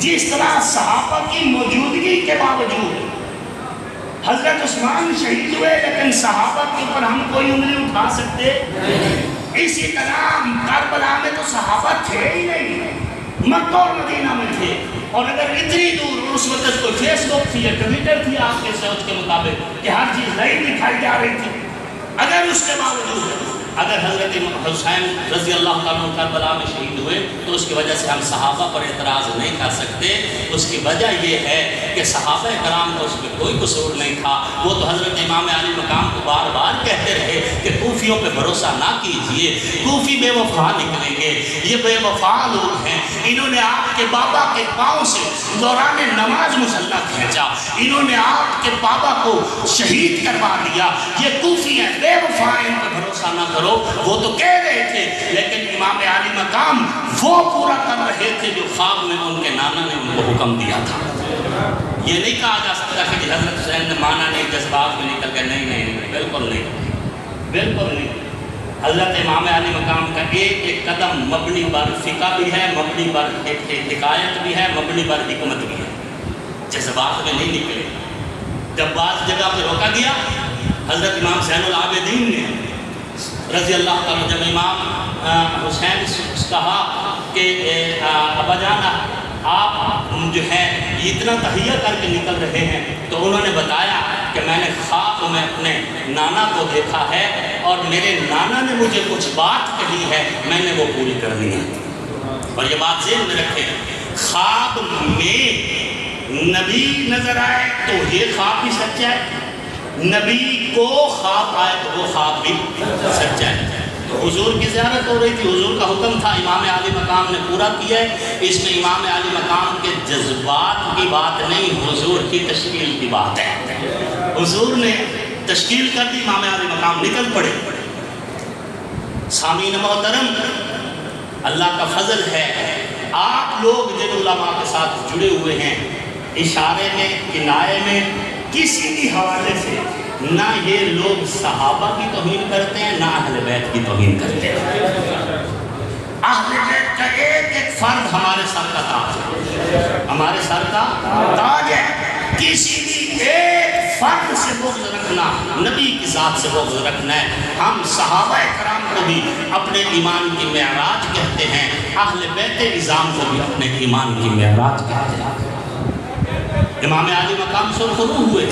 جس طرح صحابہ کی موجودگی کے باوجود حضرت عثمان شہید ہوئے لیکن صحابہ کے اوپر ہم کوئی انگلی اٹھا سکتے, اسی طرح کربلا میں تو صحابہ تھے ہی نہیں. مکہ اور مدینہ میں تھے، اور اگر اتنی دور اس وقت کوئی فیس بک تھی یا ٹویٹر تھی آپ کے سوچ کے مطابق کہ ہر چیز نئی دکھائی جا رہی تھی، اگر اس کے باوجود اگر حضرت حسین رضی اللہ عنہ کربلا میں شہید ہوئے تو اس کی وجہ سے ہم صحابہ پر اعتراض نہیں کر سکتے۔ اس کی وجہ یہ ہے کہ صحابہ کرام کو اس میں کوئی قصور نہیں تھا۔ وہ تو حضرت امام علی مقام کو بار بار کہتے رہے کہ کوفیوں پہ بھروسہ نہ کیجئے، کوفی بے وفا نکلیں گے، یہ بے وفا لوگ ہیں، انہوں نے آپ کے بابا کے پاؤں سے دوران نماز مسلح کھینچا، انہوں نے آپ کے بابا کو شہید کروا دیا، یہ کوفی ہیں، بے وفا ہیں، ان پہ بھروسہ نہ کرو۔ وہ تو کہہ رہے تھے، لیکن امام علی مقام وہ پورا کر رہے تھے جو خواب میں ان کے نانا نے ان کو حکم دیا تھا۔ یہ نہیں کہا جا سکتا کہ حضرت حسین نے مانا نہیں، جذبات میں نکل کے نہیں، بالکل نہیں، بالکل نہیں۔ حضرت امام علی مقام کا ایک ایک قدم مبنی بر فقہ بھی ہے، مبنی بر حکایت بھی ہے، مبنی بر حکمت بھی ہے، جذبات میں نہیں نکلے۔ جب بعض جگہ پہ روکا گیا، حضرت امام زین العابدین نے رضی اللہ عنہ جب امام حسین سے کہا کہ ابا جان آپ جو ہے اتنا تحیہ کر کے نکل رہے ہیں، تو انہوں نے بتایا کہ میں نے خواب میں اپنے نانا کو دیکھا ہے اور میرے نانا نے مجھے کچھ بات کہی ہے، میں نے وہ پوری کرنی ہے۔ اور یہ بات ذہن میں رکھیں، خواب میں نبی نظر آئے تو یہ خواب بھی سچا ہے، نبی کو خواب آئے تو وہ خواب بھی سچا ہے۔ تو حضور کی زیارت ہو رہی تھی، حضور کا حکم تھا، امام علی مقام نے پورا کیا ہے۔ اس میں امام علی مقام کے جذبات کی بات نہیں، حضور کی تشکیل کی بات ہے۔ حضور نے تشکیل کر دی، امام علی مقام نکل پڑے۔ سامعین محترم، اللہ کا فضل ہے، آپ لوگ جن علماء کے ساتھ جڑے ہوئے ہیں، اشارے میں، کنائے میں، کسی بھی حوالے سے نہ یہ لوگ صحابہ کی توہین کرتے ہیں، نہ اہل بیت کی توہین کرتے ہیں۔ اہل بیت کا ایک ایک فرد ہمارے سر کا تاج ہے، ہمارے سر کا تاج ہے۔ کسی بھی ایک فرد سے بغض رکھنا، نبی کی ذات سے بغض رکھنا ہے۔ ہم صحابہ کرام کو بھی اپنے ایمان کی معراج کہتے ہیں، اہل بیت نظام کو بھی اپنے ایمان کی معراج کہتے ہیں۔ امام علی مقام سرخرو ہوئے،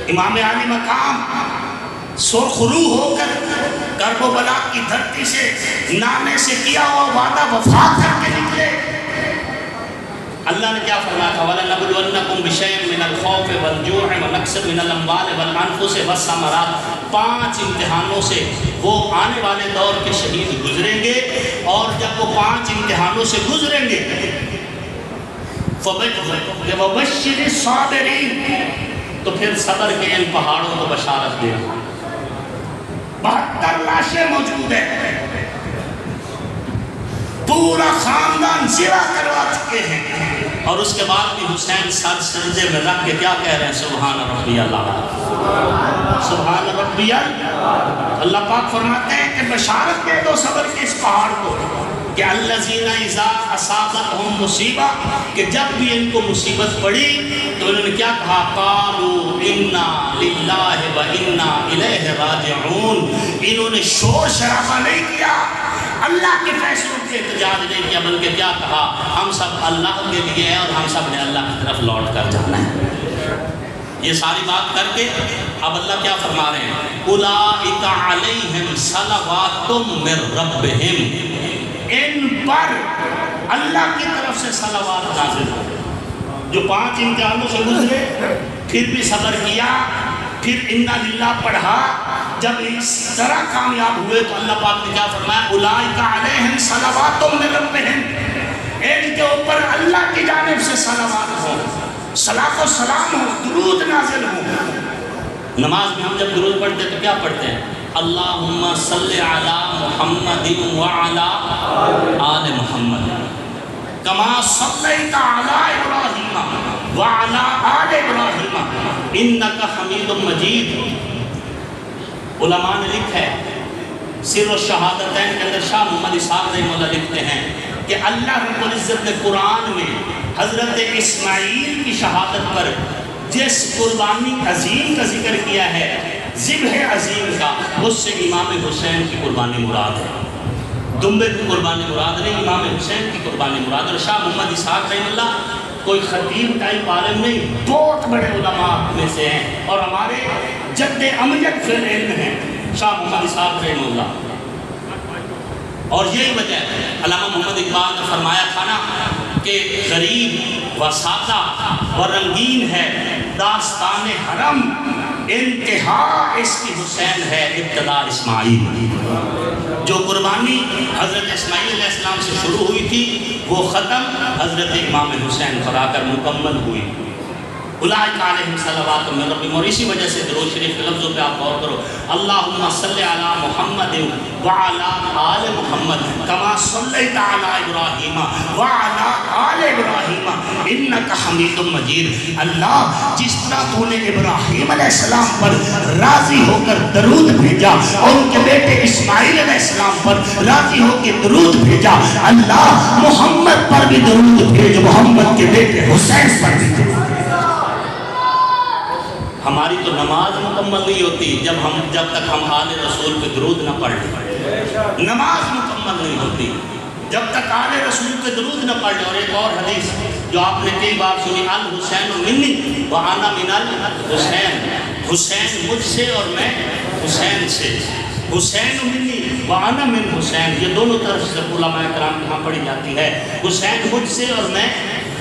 امام علی مقام سرخرو ہو کر کرب و بلا کی دھرتی سے نانے سے کیا ہوا وعدہ وفا کر کے نکلے۔ اللہ نے کیا فرمایا تھا؟ وَلَنَبْلُوَنَّكُمْ بِشَيْءٍ مِّنَ الْخَوْفِ وَالْجُوعِ وَنَقْصٍ مِّنَ الْأَمْوَالِ وَالْأَنفُسِ وَالثَّمَرَاتِ۔ 5 امتحانوں سے وہ آنے والے دور کے شہید گزریں گے، اور جب وہ 5 امتحانوں سے گزریں گے وَبَشِّرِ الصَّابِرِينَ، تو پھر صبر کے ان پہاڑوں کو بشارت دے۔ 72 لاشیں موجود ہیں، پورا خاندان زیرہ کروا چکے ہیں، اور اس کے بعد بھی حسین سر سجدے میں رکھ کے کیا کہہ رہے ہیں؟ سبحان ربی اللہ، سبحان ربی اللہ۔ اللہ پاک فرماتے ہیں کہ بشارت دے دو صبر کے اس پہاڑ کو کہ الذین اذا اصابتہم مصیبہ، کہ جب بھی ان کو مصیبت پڑی تو انہوں نے کیا کہا؟ قالوا انا للہ و انا الیہ راجعون۔ انہوں نے شور شرابہ نہیں کیا، اللہ کے فیصلوں کے احتجاج نہیں کیا، بلکہ کیا کہا؟ ہم سب اللہ کے لیے ہیں اور ہم سب نے اللہ کی طرف لوٹ کر جانا ہے۔ یہ ساری بات کر کے اب اللہ کیا فرما رہے ہیں؟ اولئک علیہم صلوات من ربہم، ان پر اللہ کی طرف سے صلوات نازل ہو۔ جو 5 امتحانوں سے گزرے، پھر بھی صبر کیا، پھر انا للہ پڑھا، جب اس طرح کامیاب ہوئے تو اللہ پاک نے کیا فرمایا؟ اولئک علیہم صلوات من ربہم، ان کے اوپر اللہ کی جانب سے صلوات ہو، صلاۃ و سلام ہو، درود نازل ہو۔ نماز میں ہم جب درود پڑھتے ہیں تو کیا پڑھتے ہیں؟ اللہم صلی علی محمد وعلی آل محمد کما صلیت علی ابراہیم وعلی آل ابراہیم انک حمید مجید۔ علماء نے لکھا ہے، سر الشہادتین کے اندر شاہ محمد اسحاق رحمہ اللہ لکھتے ہیں کہ اللہ رب العزت نے قرآن میں حضرت اسماعیل کی شہادت پر جس قربانی عظیم کا ذکر کیا ہے، ذبح عظیم کا، اس سے امام حسین کی قربانی مراد ہے۔ دمبے کی قربانی مراد نہیں، امام حسین کی قربانی مراد۔ اور شاہ محمد اسحاق رحمہ اللہ کوئی خطیب ٹائپ عالم نہیں، بہت بڑے علماء میں سے ہیں، اور ہمارے جد امجد فی العلم ہیں شاہ محمد اسحاق رحمہ اللہ۔ اور یہی وجہ ہے علامہ محمد اقبال نے فرمایا تھا نا کہ غریب و سادہ و رنگین ہے داستان حرم، انتہا اس کی حسین ہے ابتدا اسماعیل۔ جو قربانی حضرت اسماعیل علیہ السلام سے شروع ہوئی تھی وہ ختم حضرت امام حسین پر آ کر مکمل ہوئی۔ اولئک علیہم صلوات من ربہم، اور اسی وجہ سے درود شریف کے لفظوں پہ آپ غور کرو، اللہم صلی علی محمد وعلی آل محمد کما صلیت علی ابراہیم وعلی آل ابراہیم انک حمید مجید۔ اللہ جس طرح تو نے ابراہیم علیہ السلام پر راضی ہو کر درود بھیجا اور ان کے بیٹے اسماعیل علیہ السلام پر راضی ہو کے درود بھیجا، اللہ محمد پر بھی درود بھیج، محمد کے بیٹے حسین پر بھی درود بھیج۔ ہماری تو نماز مکمل نہیں ہوتی جب تک ہم آل رسول پہ درود نہ پڑھ لیں، نماز مکمل نہیں ہوتی جب تک آل رسول پہ درود نہ پڑھ لیں۔ اور ایک اور حدیث جو آپ نے کئی بار سنی، الحسین منی وانا من الحسین، حسین مجھ سے اور میں حسین سے، حسین منی وانا من حسین، یہ دونوں طرف سے علماء کرام یہاں پڑھی جاتی ہے، حسین مجھ سے اور میں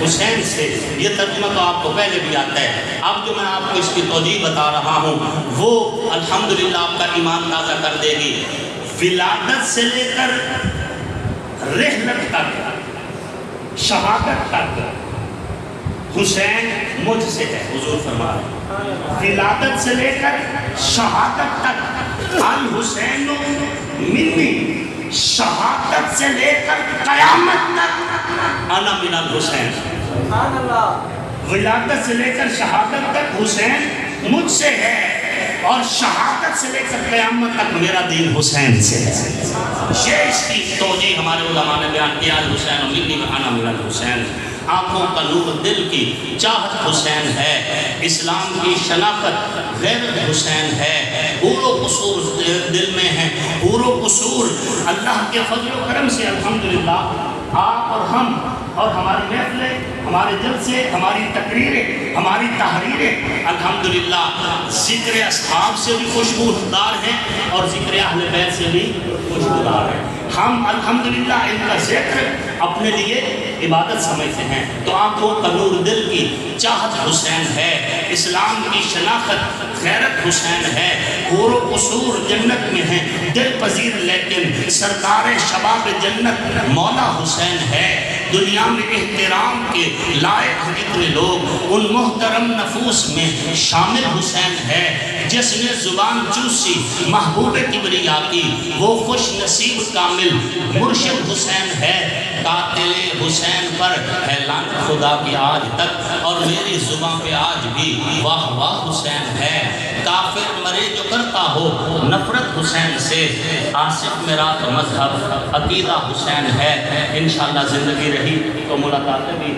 حسین سے۔ یہ ترجمہ تو آپ کو پہلے بھی آتا ہے، اب جو میں آپ کو اس کی توجیہ بتا رہا ہوں وہ الحمدللہ آپ کا ایمان تازہ کر دے گی۔ ولادت سے لے کر رحلت تک، شہادت تک حسین مجھ سے ہے، حضور فرما رہے ہیں۔ ولادت سے لے کر شہادت تک الحسین منی، شہادت سے لے کر قیامت تک انا من الحسین۔ ولادت سے لے کر شہادت تک حسین مجھ سے ہے، اور شہادت سے لے کر قیامت تک میرا دین حسین سے ہے۔ یہ اس کی توجیہ ہمارے علماء نے بیان کیا، الحسین منی انا من الحسین۔ آنکھوں کا نور دل کی چاہت حسین ہے، اسلام کی شناخت غیرت حسین ہے، حور و قصور دل میں ہیں، حور و قصور اللہ کے فضل و کرم سے الحمدللہ آپ اور ہم اور ہماری محفلیں، ہمارے جلسے، ہماری تقریریں، ہماری تحریریں الحمدللہ ذکر اصحاب سے بھی خوشبودار ہیں اور ذکر اہل بیت سے بھی خوشبودار ہیں۔ ہم الحمدللہ ان کا ذکر اپنے لیے عبادت سمجھتے ہیں۔ تو آنکھوں کا نور دل کی چاہت حسین ہے، اسلام کی شناخت غیرت حسین ہے، حور و قصور جنت میں ہیں دل پذیر، لیکن سرکار شباب جنت مولا حسین ہے۔ دنیا میں احترام کے لائق اتنے لوگ ان محترم نفوس میں شامل حسین ہے۔ جس نے زبان چوسی محبوب کبریا کی وہ خوش نصیب کامل مرشد حسین ہے۔ قاتل حسین پر ہے لعنت خدا کی آج تک، اور میری زبان پہ آج بھی واہ واہ حسین ہے۔ کافر مرے جو کرتا ہو نفرت حسین سے، عاصف میرا تو مذہب عقیدہ حسین ہے۔ انشاءاللہ زندگی رہی تو ملاقاتیں بھی